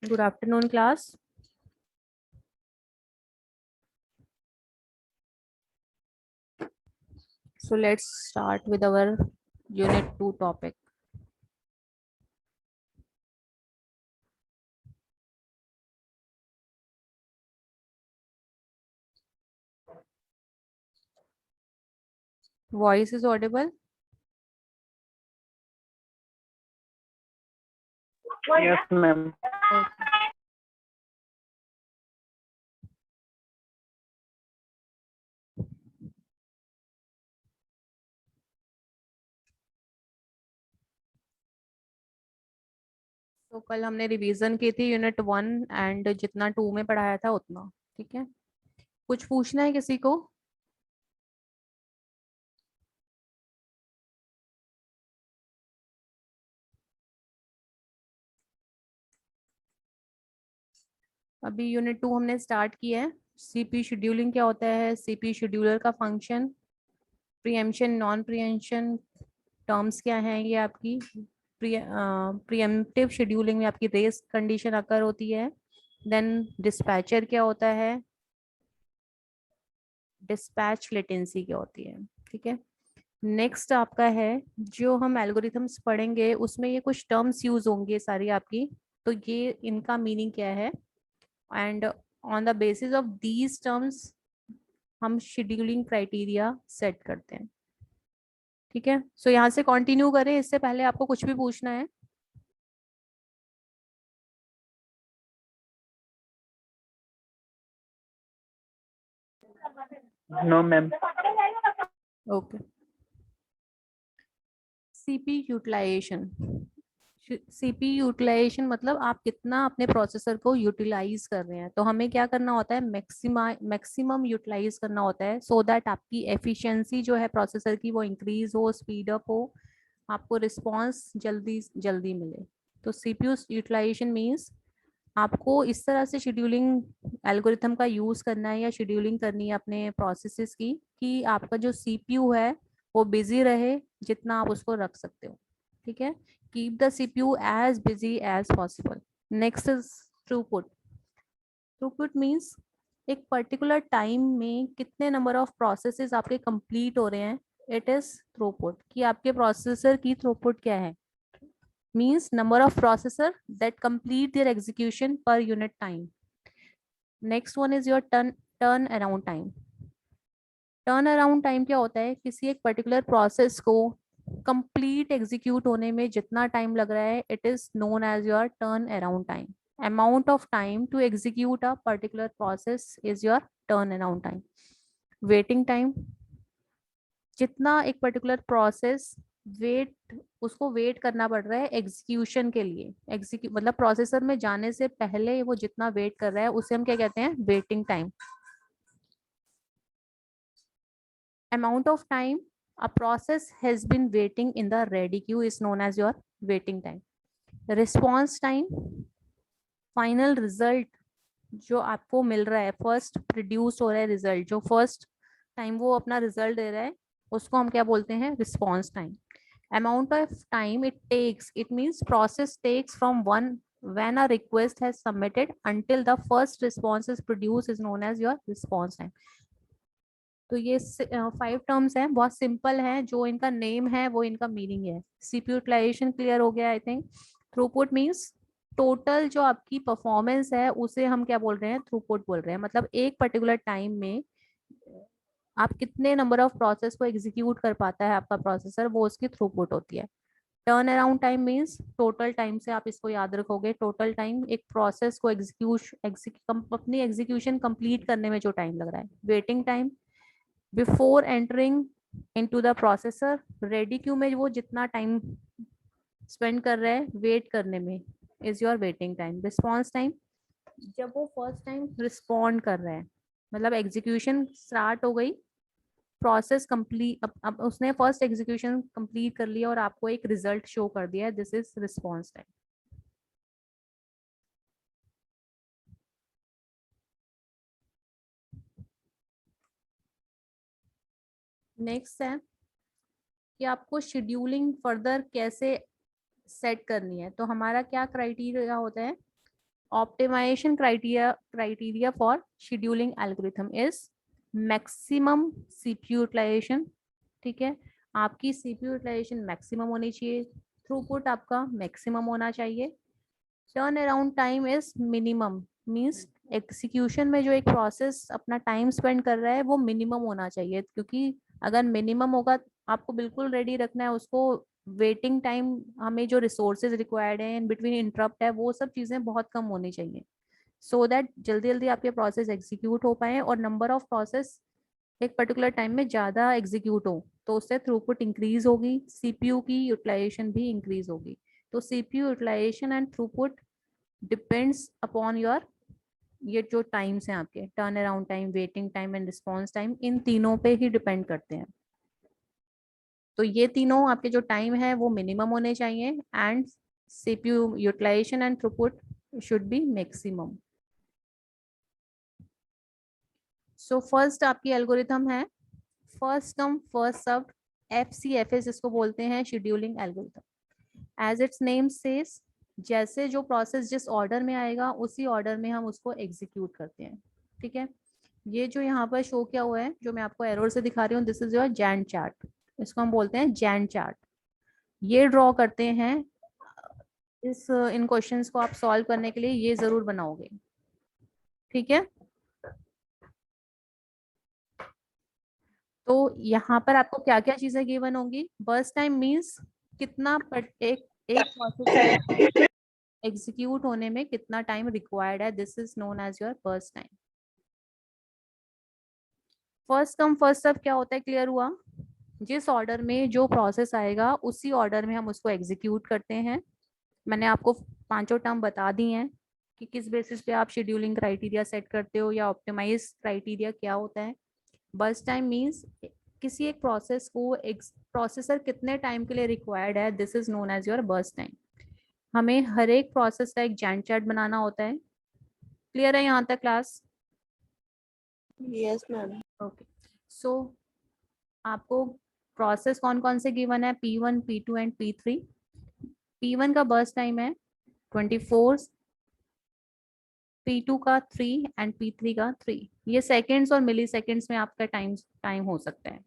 Good afternoon, class. So let's start with our Unit 2 topic. Voice is audible? Yes, ma'am. Okay. तो कल हमने revision की थी unit 1 and जितना 2 में पढ़ाया था उतना, ठीक है। कुछ पूछना है किसी को? अभी यूनिट 2 हमने स्टार्ट किया है। सीपी शेड्यूलिंग क्या होता है, सीपी शेड्यूलर का function, preemption non preemption terms क्या हैं ये आपकी। प्रीएम्प्टिव शेड्यूलिंग में आपकी रेस कंडीशन अकर होती है। देन डिस्पैचर क्या होता है, डिस्पैच लेटेंसी क्या होती है, ठीक है। नेक्स्ट आपका है, जो हम एल्गोरिथम्स पढ़ेंगे उसमें ये कुछ टर्म्स यूज होंगे सारी आपकी, तो ये इनका मीनिंग क्या है and on the basis of these terms हम शेड्यूलिंग क्राइटेरिया सेट करते हैं, ठीक है। सो यहाँ से कंटिन्यू करें, इससे पहले आपको कुछ भी पूछना है? No, ma'am. Okay. CP utilization, CP utilization मतलब आप कितना अपने प्रोसेसर को यूटिलाइज कर रहे हैं। तो हमें क्या करना होता है, मैक्सिमम यूटिलाइज करना होता है सो दैट आपकी एफिशिएंसी जो है प्रोसेसर की वो इंक्रीज हो, स्पीड अप हो, आपको रिस्पांस जल्दी जल्दी मिले। तो सीपीयू यूटिलाइजेशन मींस आपको इस तरह से शेड्यूलिंग एल्गोरिथम का यूज करना है या शेड्यूलिंग करनी है अपने प्रोसेसेस की कि आपका जो सीपीयू है वो बिजी रहे जितना आप उसको रख सकते हो, ठीक है। Keep the CPU as busy as possible. Next is throughput. Throughput means एक पर्टिकुलर टाइम में कितने नंबर ऑफ प्रोसेसेस आपके कंप्लीट हो रहे हैं, इट इज थ्रूपुट। कि आपके प्रोसेसर की थ्रूपुट क्या है, means number of processor that complete their execution per unit time. Next one is your turn around time. Turn around time क्या होता है, किसी एक पर्टिकुलर प्रोसेस को कंप्लीट एग्जीक्यूट होने में जितना टाइम लग रहा है it is known as your turn around time. Amount of time to execute a particular process is your turn around time. Waiting time, जितना एक पर्टिकुलर प्रोसेस वेट उसको वेट करना पड़ रहा है एग्जीक्यूशन के लिए, एग्जीक्यूट मतलब प्रोसेसर में जाने से पहले वो जितना वेट कर रहा है उसे हम क्या कहते हैं, waiting time. amount of time a process has been waiting in the ready queue is known as your waiting time. Response time, final result जो आपको मिल रहा है, फर्स्ट प्रोड्यूस हो रहा है रिजल्ट, जो फर्स्ट टाइम वो अपना रिजल्ट दे रहा है उसको हम क्या बोलते हैं, response time. Amount of time it takes, it means process takes from one when a request has submitted until the first response is produced is known as your response time. तो ये 5 terms हैं, बहुत simple हैं, जो इनका name है वो इनका मीनिंग है। सीपीयू यूटिलाइजेशन क्लियर हो गया I think. Throughput means total जो आपकी परफॉर्मेंस है उसे हम क्या बोल रहे हैं, थ्रूपुट बोल रहे हैं। मतलब एक पर्टिकुलर टाइम में आप कितने नंबर ऑफ प्रोसेस को एग्जीक्यूट कर पाता है आपका प्रोसेसर, वो उसकी थ्रूपुट होती है। Turn around time means total time से आप इसको याद रखोगे, टोटल टाइम एक प्रोसेस को अपनी एग्जीक्यूशन कंप्लीट करने में जो टाइम लग रहा है। Waiting time, before entering into the processor, ready queue में वो जितना टाइम स्पेंड कर रहा है वेट करने में is your waiting time. Response time, जब वो फर्स्ट टाइम रिस्पॉन्ड कर रहा है, मतलब एग्जीक्यूशन स्टार्ट हो गई, प्रोसेस कंप्लीट, अब उसने फर्स्ट एग्जीक्यूशन कंप्लीट कर लिया और आपको एक रिजल्ट शो कर दिया है, this is response time. Next है कि आपको शेड्यूलिंग फर्दर कैसे सेट करनी है। तो हमारा क्या क्राइटेरिया होता है, optimization criteria for scheduling algorithm is maximum CPU utilization. ठीक है, आपकी सीपीयू यूटिलाइजेशन मैक्सिमम होनी चाहिए, थ्रूपुट आपका मैक्सिमम होना चाहिए, turn around time is minimum, means execution में जो एक प्रोसेस अपना टाइम स्पेंड कर रहा है वो मिनिमम होना चाहिए, क्योंकि अगर मिनिमम होगा, आपको बिल्कुल रेडी रखना है उसको। वेटिंग टाइम, हमें जो रिसोर्सेज रिक्वायर्ड है, इन बिटवीन इंटरप्ट है, वो सब चीजें बहुत कम होनी चाहिए, सो दैट जल्दी जल्दी आपके प्रोसेस एग्जीक्यूट हो पाए और नंबर ऑफ प्रोसेस एक पर्टिकुलर टाइम में ज़्यादा एग्जीक्यूट हो, तो उससे थ्रूपुट इंक्रीज होगी, सीपीयू की यूटिलाइजेशन भी इंक्रीज होगी। तो CPU utilisation and throughput depends upon your, ये जो टाइम्स हैं आपके, turn around time, waiting time and response time, इन तीनों पे ही डिपेंड करते हैं। तो ये तीनों आपके जो टाइम है वो मिनिमम होने चाहिए, and CPU utilisation and throughput should be maximum. So first आपकी एल्गोरिथम है first come first served, FCFS इसको बोलते हैं, scheduling algorithm. As it's name says, जैसे जो प्रोसेस जिस ऑर्डर में आएगा उसी ऑर्डर में हम उसको एग्जीक्यूट करते हैं। ठीक है, ये जो यहाँ पर शो किया हुआ है, जो मैं आपको एरोर से दिखा रही हूँ, this is your Jain chart, इसको हम बोलते हैं जैन चार्ट। ये ड्रॉ करते हैं, इन क्वेश्चंस को आप सॉल्व करने के लिए ये जरूर बनाओगे। ठीक है, तो यहाँ पर आपको क्या क्या चीजें गिवन होंगी। बर्स्ट टाइम मींस कितना एक प्रोसेस एग्जीक्यूट होने में कितना टाइम रिक्वायर्ड है, this is known as your burst time. First come first serve क्या होता है, क्लियर हुआ। जिस ऑर्डर में जो प्रोसेस आएगा उसी ऑर्डर में हम उसको एग्जीक्यूट करते हैं। मैंने आपको पांचों टर्म बता दी हैं कि किस बेसिस पे आप शेड्यूलिंग क्राइटेरिया सेट करते हो, या ऑप्टिमाइज क्राइटेरिया क्या होता है। बर्स्ट टाइम मींस किसी एक प्रोसेस को प्रोसेसर कितने टाइम के लिए रिक्वायर्ड है, this is known as your burst time. हमें हर एक प्रोसेस का एक जैंट चार्ट बनाना होता है। क्लियर है यहाँ तक क्लास? Yes ma'am. ओके, सो आपको प्रोसेस कौन कौन से गिवन है, P1, P2 and P3। P1 का बर्स्ट टाइम है 24, P2 का 3 एंड P3 का 3। ये सेकेंड्स और मिली सेकेंड्स में आपका टाइम हो सकता है।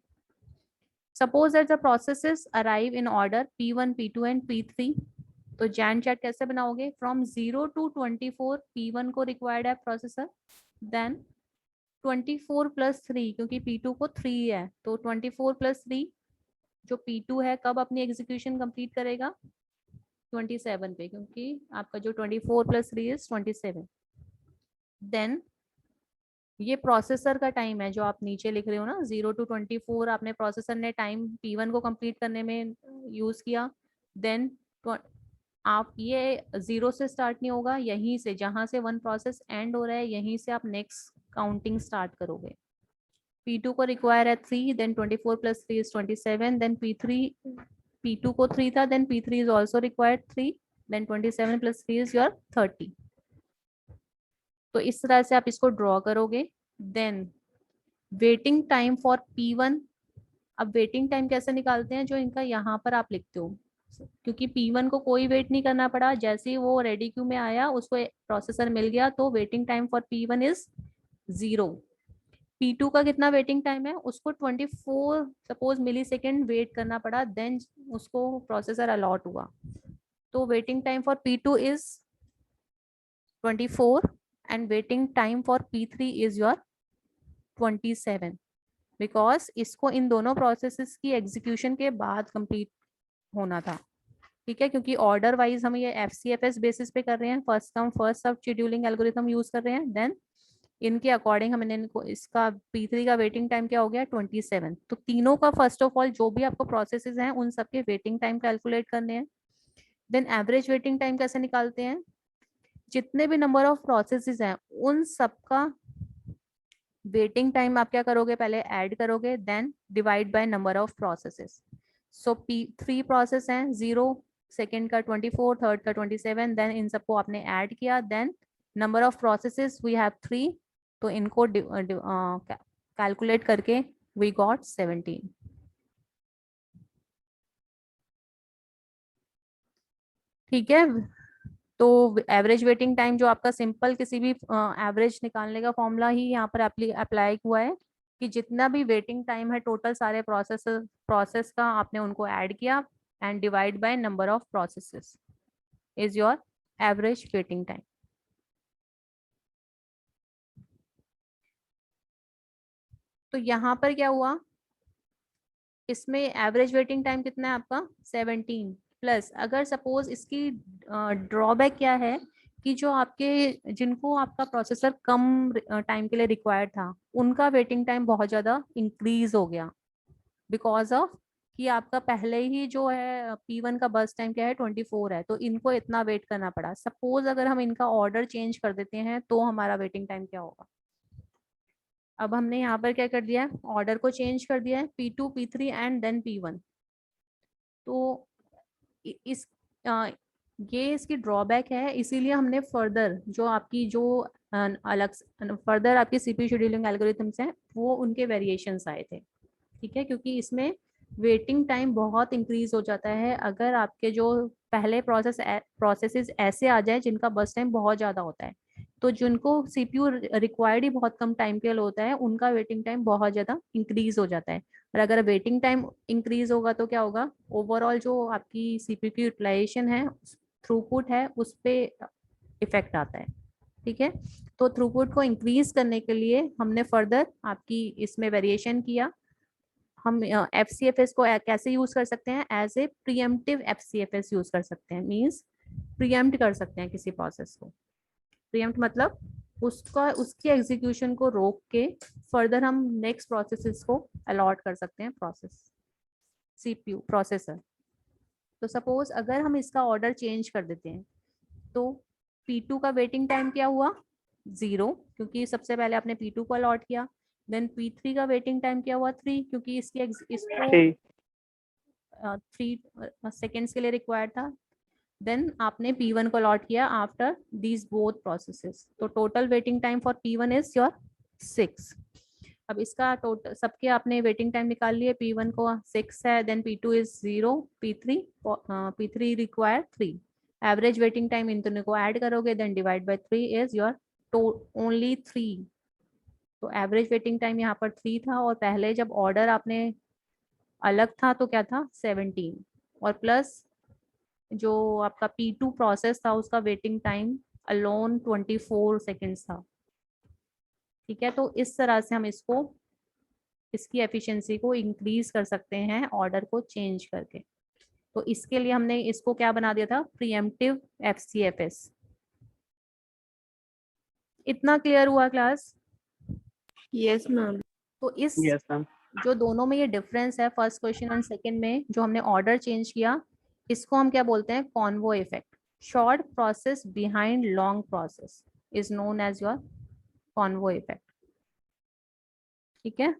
Suppose that the processes arrive in order P1, P2 and P3, तो जैन चार्ट कैसे बनाओगे, फ्रॉम 0 to 24 P1 को रिक्वायर्ड है प्रोसेसर, देन 24 + 3, क्योंकि P2 को 3 है, तो 24 + 3 जो P2 है कब अपनी एग्जीक्यूशन कंप्लीट करेगा, 27 पे, क्योंकि आपका जो 24 + 3 इज 27। देन ये प्रोसेसर का टाइम है जो आप नीचे लिख रहे हो ना, 0 to 24 आपने प्रोसेसर ने टाइम P1 को कंप्लीट करने में यूज किया। देन आप ये 0 से स्टार्ट नहीं होगा, यहीं से जहां से वन प्रोसेस एंड हो रहा है यहीं से आप नेक्स्ट काउंटिंग स्टार्ट करोगे। P2 को रिक्वायर है 3, देन 24 + 3 इज 27, देन P2 को 3 था, then P3 is also required 3, then 27 + 3 is your 30। तो इस तरह से आप इसको ड्रॉ करोगे। Then waiting time for P1, अब वेटिंग टाइम कैसे निकालते हैं, जो इनका यहाँ पर आप लिखते हो, क्योंकि P1 को कोई वेट नहीं करना पड़ा, जैसे ही वो रेडी क्यू में आया उसको प्रोसेसर मिल गया, तो waiting time for P1 is 0। P2 का कितना वेटिंग टाइम है, उसको 24 सपोज मिली सेकेंड वेट करना पड़ा, देन उसको प्रोसेसर अलॉट हुआ, तो waiting time for P2 is 24 and waiting time for P3 is your 27, because इसको इन दोनों प्रोसेसेस की एग्जीक्यूशन के बाद कंप्लीट होना था। ठीक है, क्योंकि ऑर्डर वाइज हम ये FCFS बेसिस पे कर रहे हैं, first come first serve scheduling algorithm use कर रहे हैं, देन इनके अकॉर्डिंग हमने इनको, इसका P3 का वेटिंग टाइम क्या हो गया 27। तो तीनों का फर्स्ट ऑफ ऑल जो भी आपको प्रोसेसेस हैं उन सबके वेटिंग टाइम कैलकुलेट करने हैं। देन एवरेज वेटिंग टाइम कैसे निकालते हैं, जितने भी नंबर ऑफ प्रोसेसेस हैं उन सबका वेटिंग टाइम आप क्या करोगे, पहले ऐड करोगे, then divide by number of processes. So P3 process हैं 0, सेकेंड का 24, थर्ड का 27, देन इन सबको आपने ऐड किया, then number of processes we have 3, तो इनको कैलकुलेट करके वी गॉट 17। ठीक है, तो एवरेज वेटिंग टाइम जो आपका सिंपल किसी भी एवरेज निकालने का फॉर्मूला ही यहाँ पर अप्लाई हुआ है कि जितना भी वेटिंग टाइम है टोटल सारे प्रोसेस का आपने उनको ऐड किया and divide by number of processes is your average waiting time. तो यहाँ पर क्या हुआ, इसमें एवरेज वेटिंग टाइम कितना है आपका 17 प्लस, अगर सपोज इसकी ड्रॉबैक क्या है कि जो आपके जिनको आपका प्रोसेसर कम टाइम के लिए रिक्वायर्ड था उनका वेटिंग टाइम बहुत ज़्यादा इंक्रीज हो गया बिकॉज ऑफ कि आपका पहले ही जो है P1 का बस टाइम क्या है 24 है, तो इनको इतना वेट करना पड़ा। सपोज अगर हम इनका ऑर्डर चेंज कर देते हैं तो हमारा वेटिंग टाइम क्या होगा। अब हमने यहाँ पर क्या कर दिया है, ऑर्डर को चेंज कर दिया है P2 P3 and then P1। तो इस ये इसकी ड्रॉबैक है, इसीलिए हमने फर्दर जो आपकी जो अलग फर्दर आपकी सीपीयू शेड्यूलिंग एल्गोरिथम्स हैं वो उनके वेरिएशंस आए थे। ठीक है, क्योंकि इसमें वेटिंग टाइम बहुत इंक्रीज हो जाता है अगर आपके जो पहले प्रोसेसेस ऐसे आ जाए जिनका बस टाइम बहुत ज़्यादा होता है। तो जिनको सीपीयू रिक्वायर्ड ही बहुत कम टाइम के लिए होता है उनका वेटिंग टाइम बहुत ज़्यादा इंक्रीज हो जाता है। और अगर वेटिंग टाइम इंक्रीज होगा तो क्या होगा, ओवरऑल जो आपकी सीपीयू की यूटिलाइजेशन है, थ्रूपुट है, उस पर इफेक्ट आता है। ठीक है, तो थ्रूपुट को इंक्रीज करने के लिए हमने फर्दर आपकी इसमें वेरिएशन किया। हम FCFS को कैसे यूज कर सकते हैं, as a preemptive FCFS use कर सकते हैं, मींस प्रीएम्प्ट कर सकते हैं किसी प्रोसेस को। प्रीएम्प्ट मतलब उसका उसकी एग्जीक्यूशन को रोक के फर्दर हम नेक्स्ट प्रोसेसेस को अलॉट कर सकते हैं प्रोसेस CPU प्रोसेसर। तो सपोज अगर हम इसका ऑर्डर चेंज कर देते हैं तो P2 का वेटिंग टाइम क्या हुआ 0, क्योंकि सबसे पहले आपने P2 को अलॉट किया। देन P3 का वेटिंग टाइम क्या हुआ 3, क्योंकि इसको three, 3 सेकेंड्स के लिए रिक्वायर्ड था। देन आपने P1 को अलॉट किया आफ्टर दीज बोथ प्रोसेसेस, तो total waiting time for P1 is your 6। अब इसका टोटल सबके आपने वेटिंग टाइम निकाल लिए, P1 को 6 है, then P2 is 0, P3 require 3। Average waiting time इन दोनों को ऐड करोगे then divide by 3 is your only 3। तो एवरेज वेटिंग टाइम यहाँ पर 3 था और पहले जब ऑर्डर आपने अलग था तो क्या था 17, और प्लस जो आपका P2 प्रोसेस था उसका वेटिंग टाइम अलोन 24 सेकेंड्स था। ठीक है, तो इस तरह से हम इसकी एफिशिएंसी को इंक्रीज कर सकते हैं ऑर्डर को चेंज करके। तो इसके लिए हमने इसको क्या बना दिया था, प्रीएम्प्टिव FCFS। इतना क्लियर हुआ क्लास। Yes ma'am. तो इस yes ma'am, जो दोनों में ये डिफरेंस है फर्स्ट क्वेश्चन एंड सेकंड में, जो हमने ऑर्डर चेंज किया, इसको हम क्या बोलते हैं, convoy effect. Short process behind long process is known as your convoy effect. ठीक है,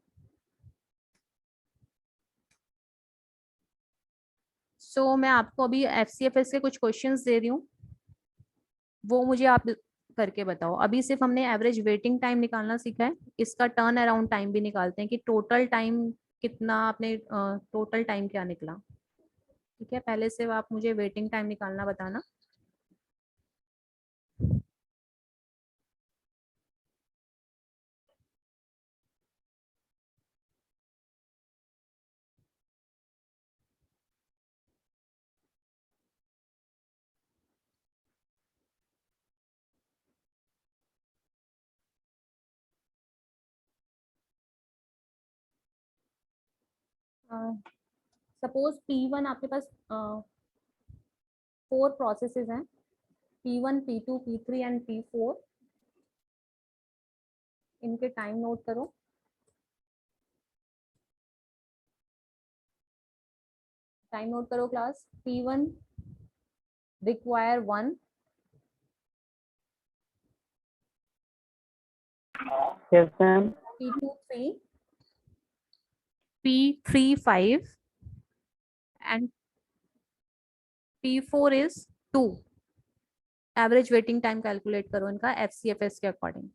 सो मैं आपको अभी FCFS के कुछ क्वेश्चंस दे रही हूँ, वो मुझे आप करके बताओ। अभी सिर्फ हमने एवरेज वेटिंग टाइम निकालना सीखा है, इसका टर्न अराउंड टाइम भी निकालते हैं कि टोटल टाइम कितना आपने टोटल टाइम क्या निकला। ठीक है, पहले से आप मुझे वेटिंग टाइम निकालना बताना। सपोज P1 आपके पास 4 प्रोसेसेस हैं, P1 P2 P3 and P4। इनके टाइम नोट करो। टाइम नोट करो class. P1 require 1, yes ma'am, P2 3, P3 5 and P4 is 2। Average waiting time calculate करो इनका FCFS के अकॉर्डिंग।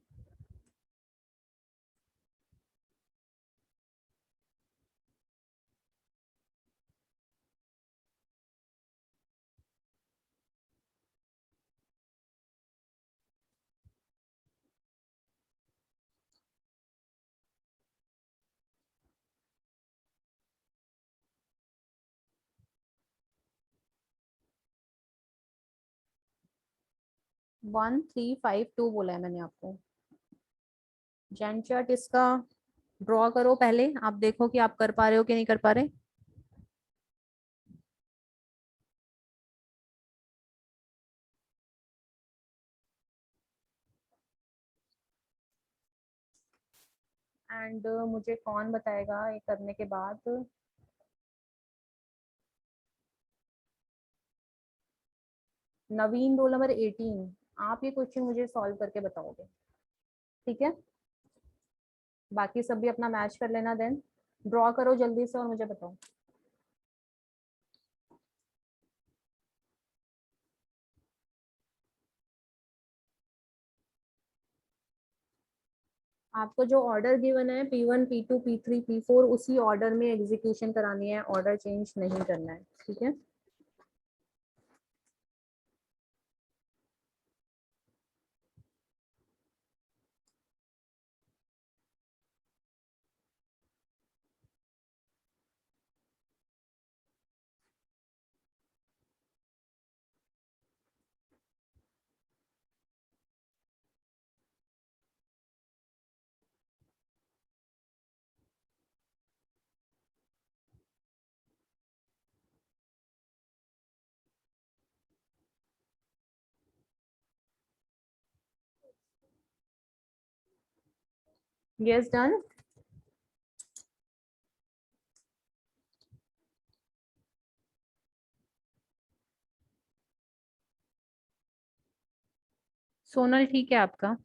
1352 बोला है मैंने आपको। जैन चार्ट इसका ड्रॉ करो पहले, आप देखो कि आप कर पा रहे हो कि नहीं कर पा रहे। एंड मुझे कौन बताएगा ये करने के बाद। नवीन, रोल नंबर 18, आप ये क्वेश्चन मुझे सॉल्व करके बताओगे, ठीक है। बाकी सब भी अपना मैच कर लेना, देन ड्रॉ करो जल्दी से और मुझे बताओ। आपको जो ऑर्डर गिवन है P1 P2 P3 P4 उसी ऑर्डर में एग्जीक्यूशन करानी है, ऑर्डर चेंज नहीं करना है, ठीक है। Yes, done. सोनल ठीक है आपका।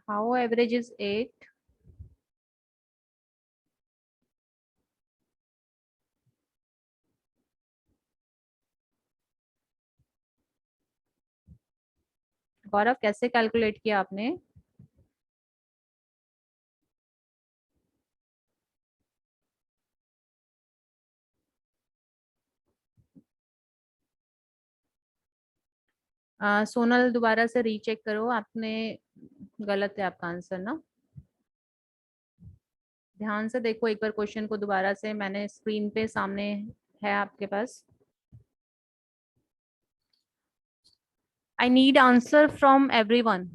How average is 8। गौरव कैसे कैलकुलेट किया आपने। सोनल दोबारा से रीचेक करो, आपने गलत है आपका आंसर ना। ध्यान से देखो एक बार क्वेश्चन को दोबारा से, मैंने स्क्रीन पे सामने है आपके पास। I need answer from everyone.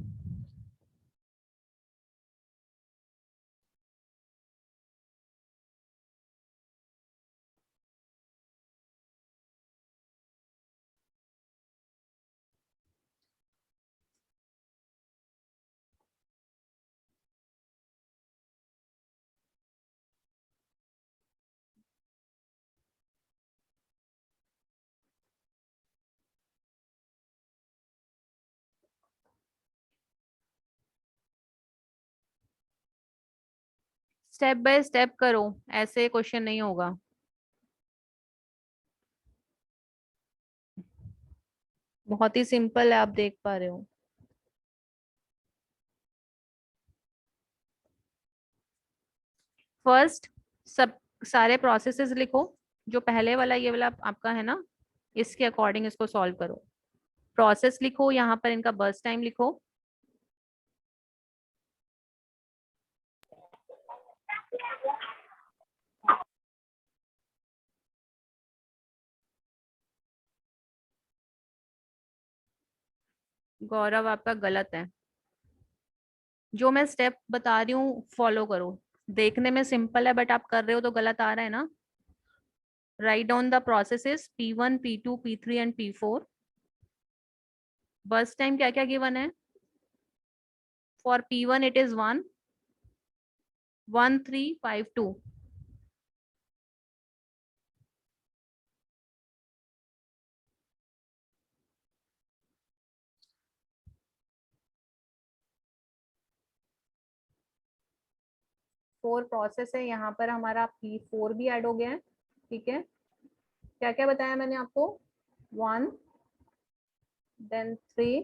Step by step करो, ऐसे क्वेश्चन नहीं होगा। बहुत ही सिंपल है, आप देख पा रहे हो। फर्स्ट सब सारे प्रोसेसेस लिखो, जो पहले वाला ये वाला आपका है ना, इसके अकॉर्डिंग इसको सॉल्व करो। प्रोसेस लिखो, यहाँ पर इनका बर्स्ट टाइम लिखो। गौरव आपका गलत है, जो मैं स्टेप बता रही हूँ फॉलो करो। देखने में सिंपल है बट आप कर रहे हो तो गलत आ रहा है ना। Write down the processes P1 P2 P3 and P4। Burst time क्या क्या गिवन है। For P1 it is 11352। 4 process है, यहाँ पर हमारा P4 भी ऐड हो गया है, ठीक है। क्या क्या बताया मैंने आपको। 1, देन 3,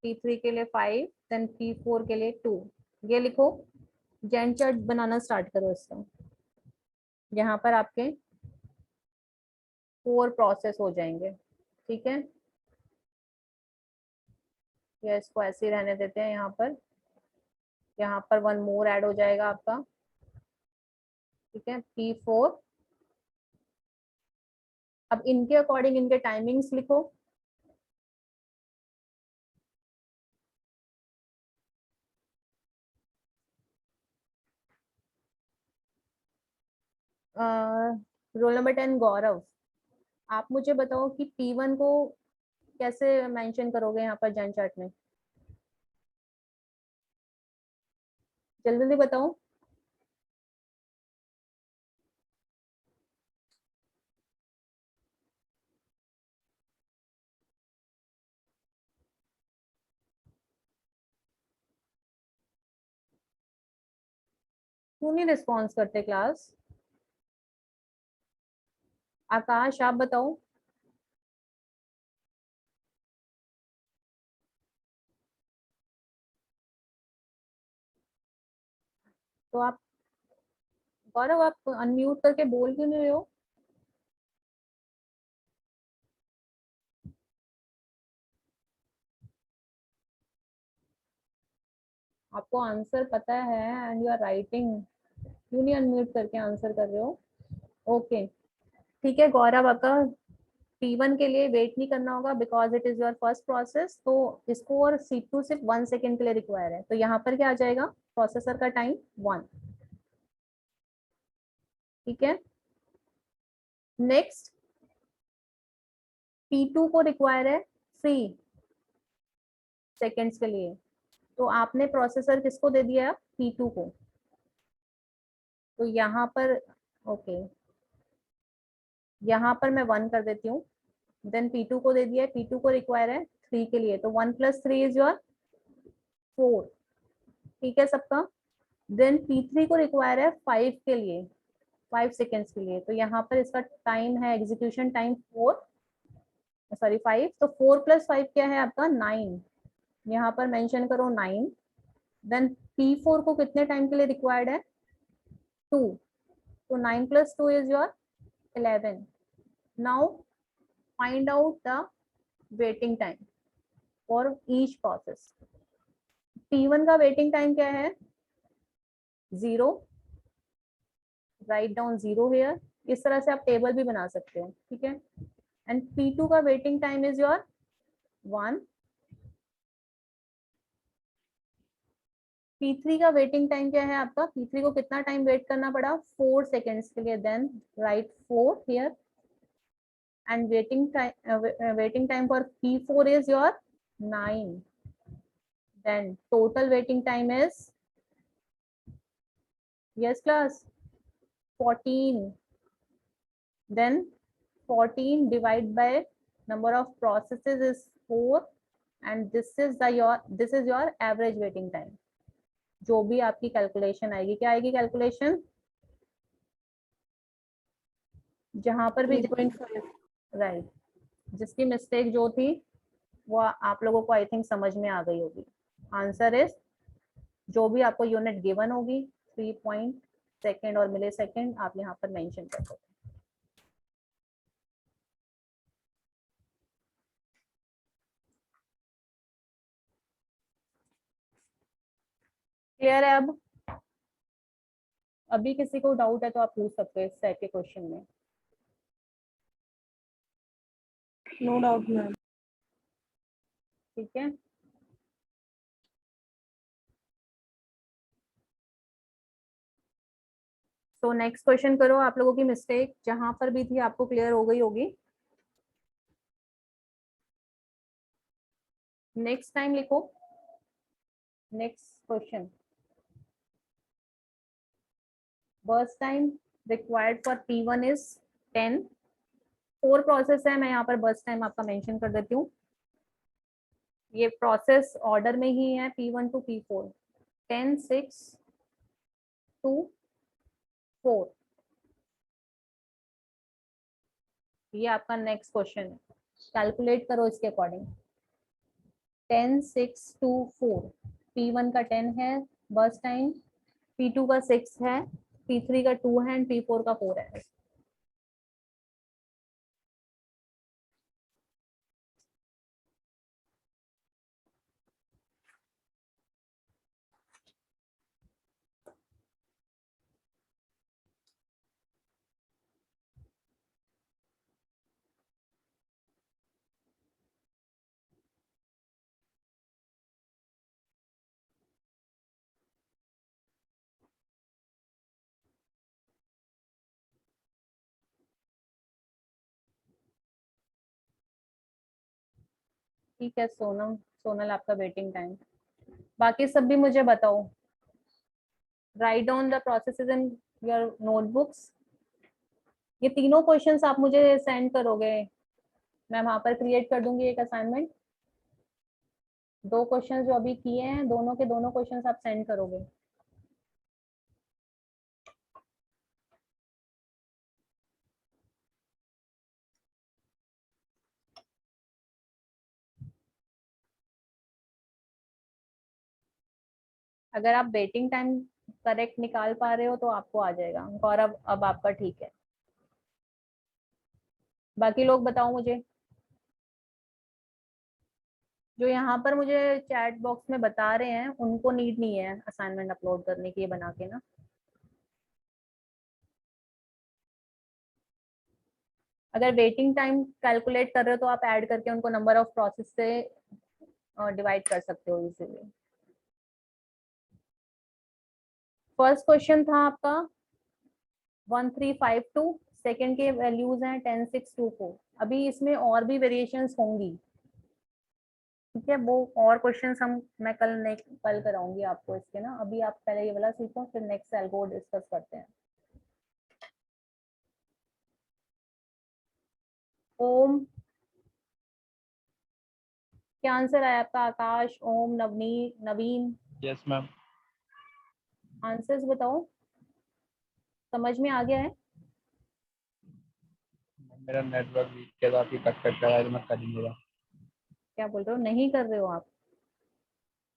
P3 के लिए 5, देन P4 के लिए 2। ये लिखो, जैन चार्ट बनाना स्टार्ट करो इसका। यहाँ पर आपके 4 प्रोसेस हो जाएंगे, ठीक है। या इसको ऐसे ही रहने देते हैं यहाँ पर। यहाँ पर वन मोर ऐड हो जाएगा आपका, ठीक है, P4। अब इनके अकॉर्डिंग इनके टाइमिंग्स लिखो। रोल नंबर 10 गौरव, आप मुझे बताओ कि P1 को कैसे मेंशन करोगे यहाँ पर जैन चार्ट में, जल्दी जल्दी बताओ। क्यों नहीं रिस्पॉन्स करते क्लास? आकाश आप बताओ। तो आप गौरव आप अनम्यूट करके बोल क्यों नहीं रहे हो? आपको आंसर पता है एंड यू आर राइटिंग, क्यों नहीं अनम्यूट करके आंसर कर रहे हो? ओके, ठीक है गौरव, आपका P1 के लिए वेट नहीं करना होगा because it is your first process, तो इसको और C2 सिर्फ 1 सेकेंड के लिए रिक्वायर है, तो यहाँ पर क्या आ जाएगा, प्रोसेसर का टाइम 1, ठीक है। नेक्स्ट P2 को रिक्वायर है 3 सेकेंड्स के लिए, तो आपने प्रोसेसर किसको दे दिया, P2 को, तो यहाँ पर ओके, यहाँ पर मैं 1 कर देती हूँ, देन P2 को दे दिया है, P2 को रिक्वायर है 3 के लिए, तो 1 + 3 इज योर 4, ठीक है सबका। देन P3 को रिक्वायर है 5 के लिए, 5 सेकेंड्स के लिए, तो यहाँ पर इसका टाइम है एग्जीक्यूशन टाइम 4, सॉरी 5, तो 4 + 5 क्या है आपका 9, यहाँ पर मेंशन करो 9। देन P4 को कितने टाइम के लिए रिक्वायर्ड है, 2, तो 9 + 2 is your 11। Now find out the waiting time for each process. P1 का वेटिंग टाइम क्या है, 0, राइट डाउन 0 हेयर, इस तरह से आप टेबल भी बना सकते हो, ठीक है। एंड P2 का waiting time is your 1, P3 का वेटिंग टाइम क्या है आपका, P3 को कितना टाइम वेट करना पड़ा, 4 सेकेंड्स के लिए, then write 4 here, and waiting time for P4 is your 9, then total waiting time is, yes class, 14, then 14 divided by number of processes is 4, and this is your average waiting time। जो भी आपकी calculation आएगी, क्या आएगी calculation, जहां पर भी 3.5। Right, जिसकी मिस्टेक जो थी वो आप लोगों को आई थिंक समझ में आ गई होगी। आंसर इज, जो भी आपको यूनिट गिवन होगी 3 सेकेंड और मिली सेकेंड आप यहाँ पर मेंशन कर दो। क्लियर है अब? अभी किसी को डाउट है तो आप पूछ सकते हो इस टाइप के क्वेश्चन में। No doubt ma'am. ठीक है, तो नेक्स्ट क्वेश्चन करो, आप लोगों की मिस्टेक जहां पर भी थी आपको क्लियर हो गई होगी। नेक्स्ट टाइम लिखो, next question, burst time required for P1 is 10, 4 process है, मैं यहाँ पर बर्स्ट टाइम आपका मेंशन कर देती हूँ, ये प्रोसेस ऑर्डर में ही है P1 to P4, 10, 6, 2, 4, ये आपका नेक्स्ट क्वेश्चन है, कैलकुलेट करो इसके अकॉर्डिंग। 10, 6, 2, 4, P1 का 10 है बर्स्ट टाइम, P2 का 6 है, P3 का 2 है एंड P4 का 4 है। ठीक है सोनम, सोनल आपका वेटिंग टाइम। बाकी सब भी मुझे बताओ। Write down the processes in your notebooks. ये तीनों क्वेश्चंस आप मुझे सेंड करोगे, मैं वहां पर क्रिएट कर दूंगी एक असाइनमेंट। दो क्वेश्चंस जो अभी किए हैं, दोनों के दोनों क्वेश्चंस आप सेंड करोगे। अगर आप वेटिंग टाइम करेक्ट निकाल पा रहे हो तो आपको आ जाएगा। गौरव अब आपका ठीक है। बाकी लोग बताओ मुझे, जो यहाँ पर मुझे चैट बॉक्स में बता रहे हैं उनको नीड नहीं है असाइनमेंट अपलोड करने की, ये बना के ना। अगर वेटिंग टाइम कैलकुलेट कर रहे हो तो आप ऐड करके उनको नंबर ऑफ प्रोसेस से डिवाइड कर सकते हो इजीली। फर्स्ट क्वेश्चन था आपका 1352, सेकंड के वैल्यूज हैं 10624। अभी इसमें और भी वेरिएशंस होंगी, ठीक है। वो और क्वेश्चंस मैं कल कराऊंगी आपको इसके ना। अभी आप पहले ये वाला सीखो, फिर नेक्स्ट एल्गो डिस्कस करते हैं। ओम, क्या आंसर आया आपका? आकाश, ओम, नवनीत, नवीन, यस मैम। आंसर्स बताओ। समझ में आ गया है? मेरा नेटवर्क वीक के साथ ही कट कट कर रहा है, तो मैं कर ही नहीं रहा। क्या बोल रहे हो, नहीं कर रहे हो आप?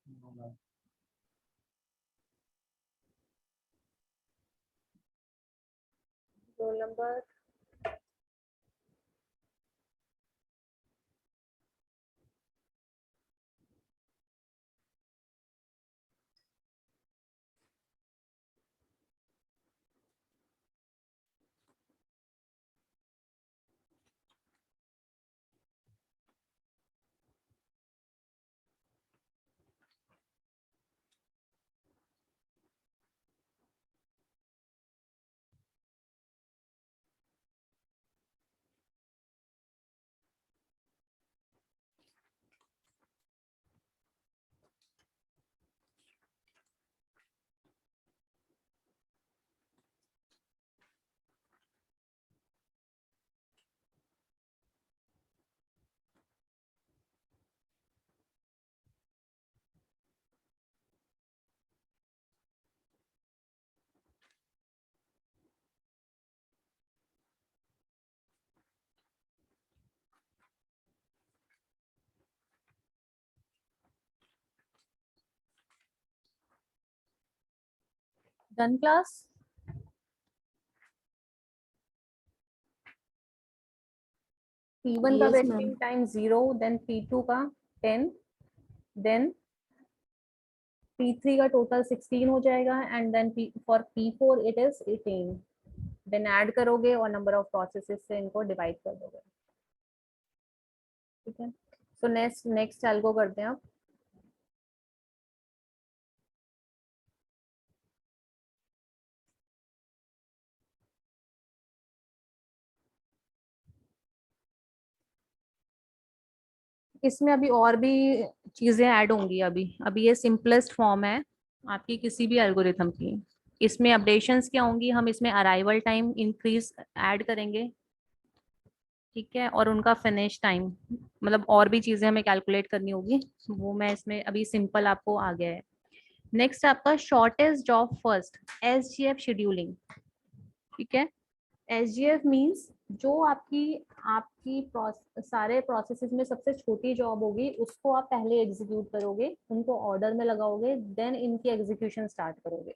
No, ma'am. Roll number? Done class? P1 का Yes, waiting ma'am. Time 0, then P2 का 10, देन P3 का टोटल 16 हो जाएगा, and then for P4 it is 18। Then add करोगे और नंबर ऑफ प्रोसेसेस से इनको डिवाइड कर दोगे, ठीक है। सो नेक्स्ट नेक्स्ट एल्गो करते हैं अब। इसमें अभी और भी चीजें ऐड होंगी। अभी अभी ये सिंपलेस्ट फॉर्म है आपकी किसी भी एल्गोरिथम की। इसमें अपडेशंस क्या होंगी, हम इसमें अराइवल टाइम इंक्रीज ऐड करेंगे, ठीक है, और उनका फिनिश टाइम, मतलब और भी चीजें हमें कैलकुलेट करनी होगी, वो मैं इसमें अभी सिंपल आपको आ गया है। नेक्स्ट आपका shortest job first, SGF scheduling, ठीक है। SGF मींस जो आपकी आपकी सारे प्रोसेसेस में सबसे छोटी जॉब होगी उसको आप पहले एग्जीक्यूट करोगे, उनको ऑर्डर में लगाओगे, देन इनकी एग्जीक्यूशन स्टार्ट करोगे।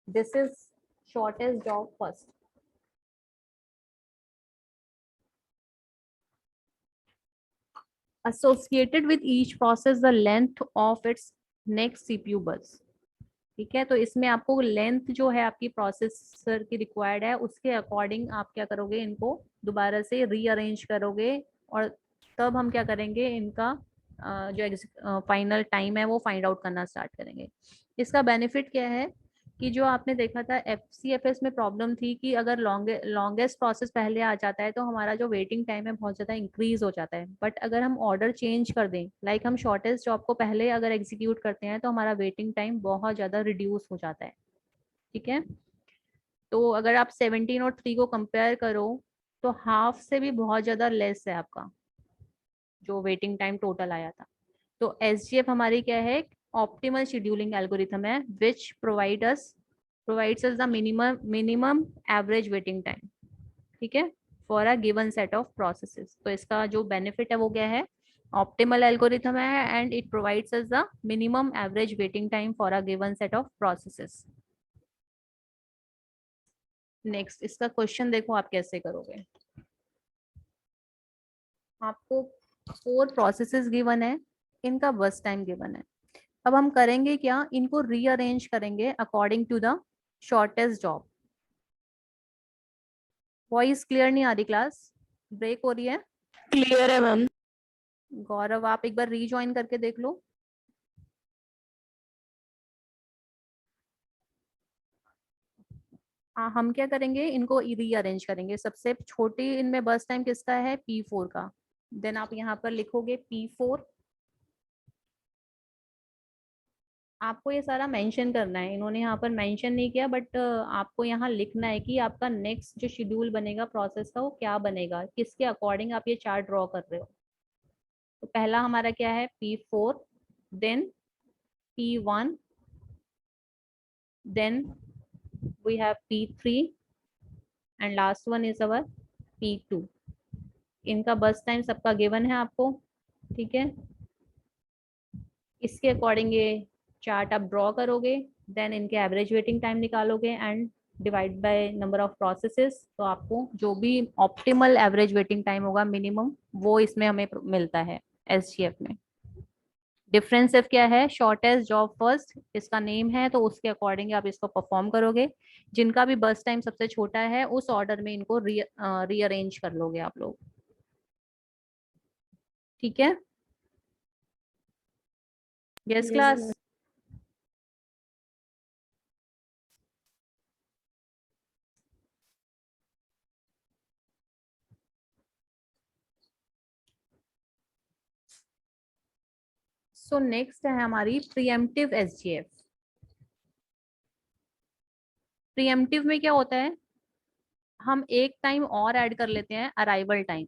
This is shortest job first. Associated with each process the length of its next CPU bus, ठीक है। तो इसमें आपको लेंथ जो है आपकी प्रोसेसर की रिक्वायर्ड है उसके अकॉर्डिंग आप क्या करोगे, इनको दोबारा से रीअरेंज करोगे, और तब हम क्या करेंगे, इनका जो फाइनल टाइम है वो फाइंड आउट करना स्टार्ट करेंगे। इसका बेनिफिट क्या है कि जो आपने देखा था FCFS में प्रॉब्लम थी कि अगर लॉन्गेस्ट प्रोसेस पहले आ जाता है तो हमारा जो वेटिंग टाइम है बहुत ज़्यादा इंक्रीज हो जाता है। बट अगर हम ऑर्डर चेंज कर दें, लाइक हम शॉर्टेस्ट जॉब को पहले अगर एग्जीक्यूट करते हैं तो हमारा वेटिंग टाइम बहुत ज़्यादा रिड्यूस हो जाता है। ठीक है, तो अगर आप 17 और 3 को कंपेयर करो तो हाफ से भी बहुत ज़्यादा लेस है आपका जो वेटिंग टाइम टोटल आया था। तो SGF हमारी क्या है, ऑप्टिमल शेड्यूलिंग एल्गोरिथम है विच provides us the minimum average waiting time, ठीक है, for a given set of processes. तो इसका जो बेनिफिट है वो क्या है, ऑप्टिमल एल्गोरिथम है and it provides us the minimum average waiting time for a given set of processes. Next इसका क्वेश्चन देखो आप कैसे करोगे। आपको 4 प्रोसेसेस गिवन है, इनका बस टाइम गिवन है। अब हम करेंगे क्या, इनको रीअरेंज करेंगे according to the shortest job. Voice clear नहीं आ रही, क्लास ब्रेक हो रही है। क्लियर है मैम। गौरव आप एक बार रीजॉइन करके देख लो। हम क्या करेंगे, इनको रीअरेंज करेंगे। सबसे छोटी इनमें बस टाइम किसका है, P4 का। देन आप यहाँ पर लिखोगे P4। आपको ये सारा मेंशन करना है, इन्होंने यहाँ पर मेंशन नहीं किया बट आपको यहाँ लिखना है कि आपका नेक्स्ट जो शेड्यूल बनेगा प्रोसेस का वो क्या बनेगा, किसके अकॉर्डिंग आप ये चार्ट ड्रॉ कर रहे हो। तो पहला हमारा क्या है P4, then P1, then we have P3 and last one is our P2। इनका बस टाइम सबका गिवन है आपको, ठीक है। इसके अकॉर्डिंग ये चार्ट आप ड्रॉ करोगे, देन इनके एवरेज वेटिंग टाइम निकालोगे and divide by number of processes. तो आपको जो भी ऑप्टिमल एवरेज वेटिंग टाइम होगा मिनिमम, वो इसमें हमें मिलता है SGF में। डिफरेंस सिर्फ क्या है, शॉर्टेस्ट जॉब फर्स्ट इसका नेम है, तो उसके अकॉर्डिंग आप इसको परफॉर्म करोगे। जिनका भी बस टाइम सबसे छोटा है उस ऑर्डर में इनको रीअरेंज कर लोगे आप लोग, ठीक है। Yes class. सो नेक्स्ट है हमारी प्रीएम्प्टिव SGF। प्रीएम्प्टिव में क्या होता है, हम एक टाइम और ऐड कर लेते हैं, अराइवल टाइम,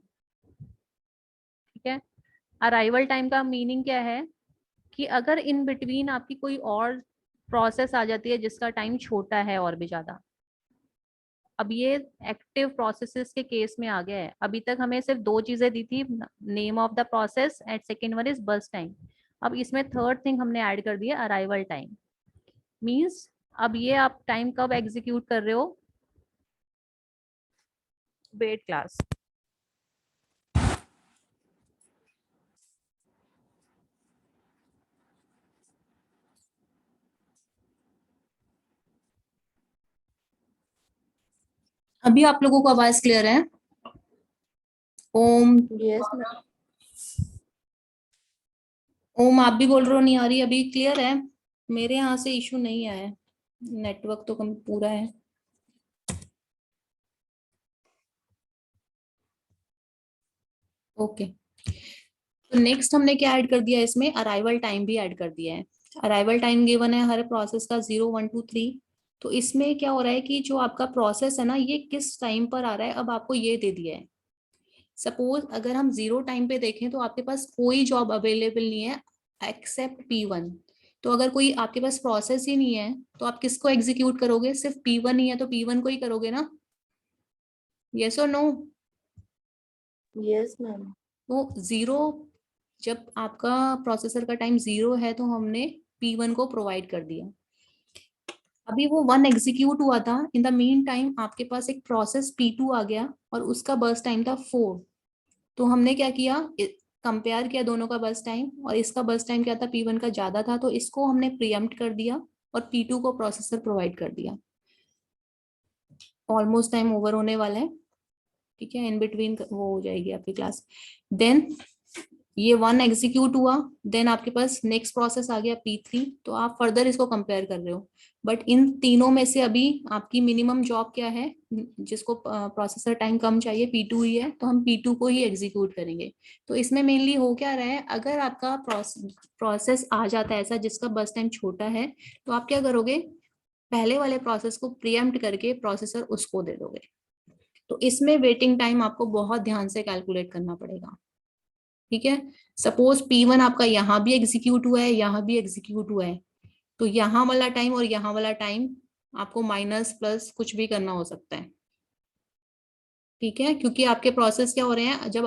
ठीक है। अराइवल टाइम का मीनिंग क्या है कि अगर इन बिटवीन आपकी कोई और प्रोसेस आ जाती है जिसका टाइम छोटा है और भी ज्यादा। अब ये एक्टिव प्रोसेसेस के केस में आ गया है। अभी तक हमें सिर्फ 2 चीजें दी थी, name of the process and second one is बस टाइम। अब इसमें थर्ड थिंग हमने ऐड कर दिया, अराइवल टाइम। मीन्स अब ये आप टाइम कब एग्जीक्यूट कर रहे हो, वेट क्लास। अभी आप लोगों को आवाज क्लियर है? ओम, यस मैम। ओम आप भी बोल रहे हो नहीं आ रही, अभी क्लियर है? मेरे यहाँ से इशू नहीं आया है, नेटवर्क तो कम पूरा है। ओके, तो नेक्स्ट हमने क्या ऐड कर दिया इसमें, अराइवल टाइम भी ऐड कर दिया है। अराइवल टाइम गिवन है हर प्रोसेस का 0, 1, 2, 3। तो इसमें क्या हो रहा है कि जो आपका प्रोसेस है ना, ये किस टाइम पर आ रहा है, अब आपको ये दे दिया है। सपोज अगर हम 0 टाइम पे देखें तो आपके पास कोई जॉब अवेलेबल नहीं है एक्सेप्ट P1। तो अगर कोई आपके पास प्रोसेस ही नहीं है तो आप किसको एग्जीक्यूट करोगे, सिर्फ P1 ही है तो P1 को ही करोगे ना, यस और नो। Yes ma'am. तो 0, जब आपका प्रोसेसर का टाइम 0 है तो हमने P1 को प्रोवाइड कर दिया। अभी वो 1 एग्जीक्यूट हुआ था, इन द मीन टाइम आपके पास एक प्रोसेस P2 आ गया और उसका बर्स्ट टाइम था 4। तो हमने क्या किया, कंपेयर किया दोनों का बस टाइम, और इसका बस टाइम क्या था, P1 का ज्यादा था, तो इसको हमने प्रीएम्प्ट कर दिया और P2 को प्रोसेसर प्रोवाइड कर दिया। ऑलमोस्ट टाइम ओवर होने वाला है, ठीक है, इन बिटवीन वो हो जाएगी आपकी क्लास। देन ये 1 एग्जीक्यूट हुआ, देन आपके पास नेक्स्ट प्रोसेस आ गया P3, तो आप फर्दर इसको कंपेयर कर रहे हो। बट इन तीनों में से अभी आपकी मिनिमम जॉब क्या है, जिसको प्रोसेसर टाइम कम चाहिए, P2 ही है, तो हम P2 को ही एग्जीक्यूट करेंगे। तो इसमें मेनली हो क्या रहा है, अगर आपका प्रोसेस आ जाता है ऐसा जिसका बस टाइम छोटा है, तो आप क्या करोगे, पहले वाले प्रोसेस को प्रीएम्प्ट करके प्रोसेसर उसको दे दोगे। तो इसमें वेटिंग टाइम आपको बहुत ध्यान से कैलकुलेट करना पड़ेगा। ठीक है, सपोज P1 आपका यहाँ भी एग्जीक्यूट हुआ है, यहाँ भी एग्जीक्यूट हुआ है, तो यहाँ वाला टाइम और यहाँ वाला टाइम आपको माइनस प्लस कुछ भी करना हो सकता है। ठीक है, क्योंकि आपके प्रोसेस क्या हो रहे हैं, जब